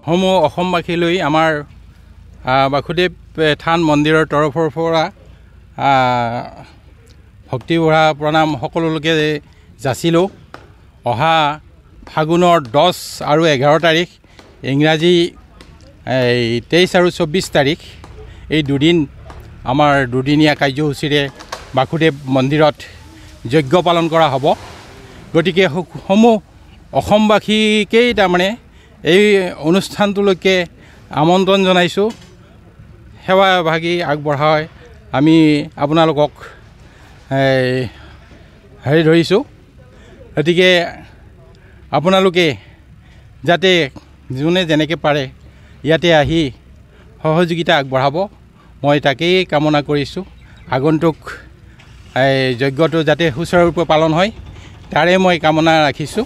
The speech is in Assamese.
সমূহ অসমবাসীলৈ আমাৰ বাসুদেৱ থান মন্দিৰৰ তৰফৰ পৰা ভক্তি ভৰা প্ৰণাম সকলোকে যাচিলোঁ। অহা ফাগুনৰ 10 আৰু 11 তাৰিখ, ইংৰাজী 23 আৰু 24 তাৰিখ, এই দুদিন আমাৰ দুদিনীয়া কাৰ্যসূচীৰে বাসুদেৱ মন্দিৰত যজ্ঞ পালন কৰা হ'ব। গতিকে সমূহ অসমবাসীকেই তাৰমানে এই অনুষ্ঠানটোলৈকে আমন্ত্ৰণ জনাইছোঁ। সেৱা ভাগি আগবঢ়াই আমি আপোনালোকক ধৰিছোঁ। গতিকে আপোনালোকে যাতে যোনে যেনেকৈ পাৰে ইয়াতে আহি সহযোগিতা আগবঢ়াব, মই তাকেই কামনা কৰিছোঁ। আগন্তুক যজ্ঞটো যাতে সুচাৰুৰূপে পালন হয় তাৰে মই কামনা ৰাখিছোঁ।